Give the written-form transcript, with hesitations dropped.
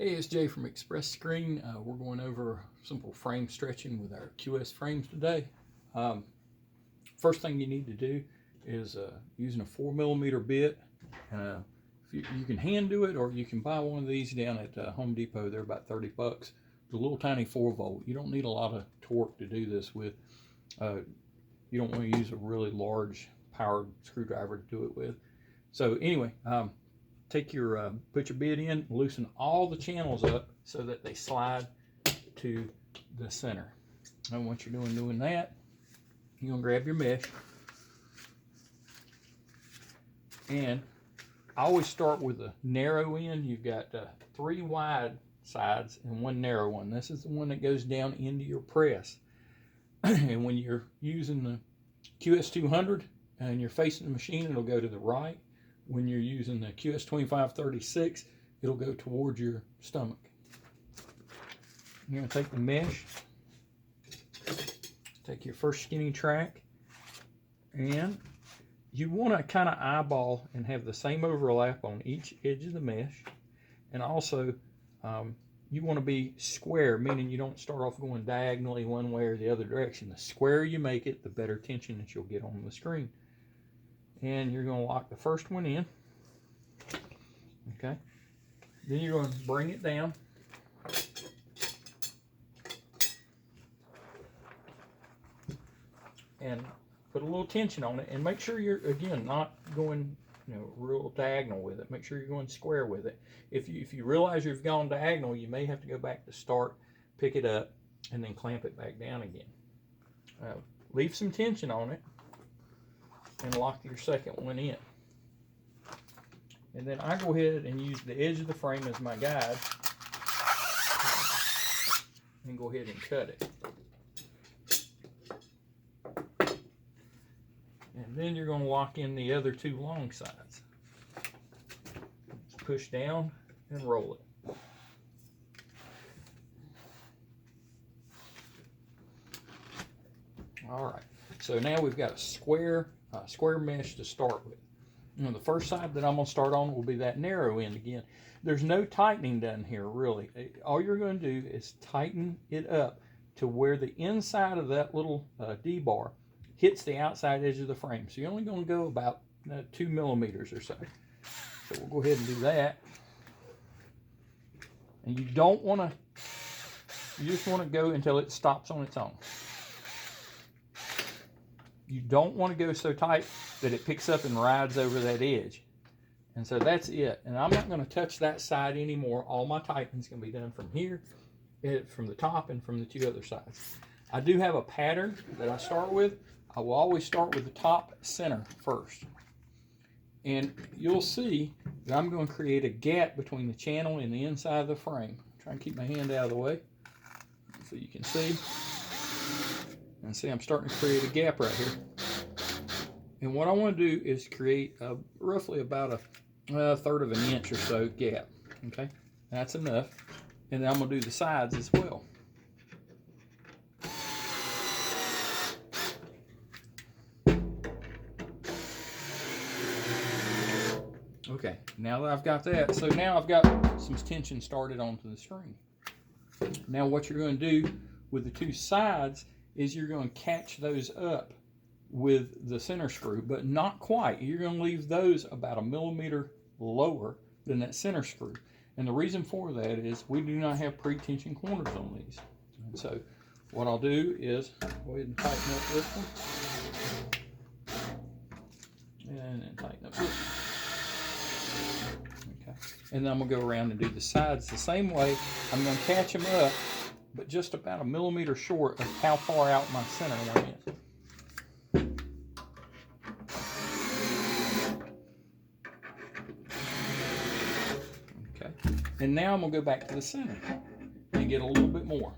Hey, it's Jay from Express Screen. We're going over simple frame stretching with our QS frames today. First thing you need to do is using a 4mm bit. If you can hand do it, or you can buy one of these down at Home Depot. They're about 30 bucks. It's a little tiny 4-volt. You don't need a lot of torque to do this with. You don't want to use a really large powered screwdriver to do it with. So anyway, take your put your bit in, loosen all the channels up so that they slide to the center. And once you're doing that, you're gonna grab your mesh, and I always start with a narrow end. You've got 3 wide sides and 1 narrow one. This is the one that goes down into your press. And when you're using the QS200 and you're facing the machine, it'll go to the right. When you're using the QS2536, it'll go towards your stomach. You're going to take the mesh, take your first skinny track, and you want to kind of eyeball and have the same overlap on each edge of the mesh. And also, you want to be square, meaning you don't start off going diagonally one way or the other direction. The squarer you make it, the better tension that you'll get on the screen. And you're going to lock the first one in. Okay. Then you're going to bring it down. And put a little tension on it, and make sure you're, again, not going, real diagonal with it. Make sure you're going square with it. If you realize you've gone diagonal, you may have to go back to start, pick it up, and then clamp it back down again. Leave some tension on it, and lock your second one in. And then I go ahead and use the edge of the frame as my guide, and go ahead and cut it. And then you're going to lock in the other 2 long sides. Push down and roll it. All right, so now we've got a square mesh to start with. The first side that I'm going to start on will be that narrow end again. There's no tightening done here, really. All you're going to do is tighten it up to where the inside of that little D-bar hits the outside edge of the frame. So you're only going to go about 2 millimeters or so. So we'll go ahead and do that. And you don't want to, you just want to go until it stops on its own. You don't want to go so tight that it picks up and rides over that edge. And so that's it. And I'm not going to touch that side anymore. All my tightening's going to be done from here, from the top, and from the 2 other sides. I do have a pattern that I start with. I will always start with the top center first. And you'll see that I'm going to create a gap between the channel and the inside of the frame. Try and keep my hand out of the way so you can see. And see, I'm starting to create a gap right here. And what I want to do is create roughly about a 1/3 of an inch or so gap. Okay, that's enough. And then I'm going to do the sides as well. Okay, now that I've got that, so now I've got some tension started onto the screen. Now what you're going to do with the 2 sides is you're going to catch those up with the center screw, but not quite. You're going to leave those about 1 millimeter lower than that center screw. And the reason for that is we do not have pre-tension corners on these. And so what I'll do is go ahead and tighten up this one. And then tighten up this one. Okay. And then I'm going to go around and do the sides the same way. I'm going to catch them up, but just about 1 millimeter short of how far out my center one is. Okay, and now I'm going to go back to the center and get a little bit more.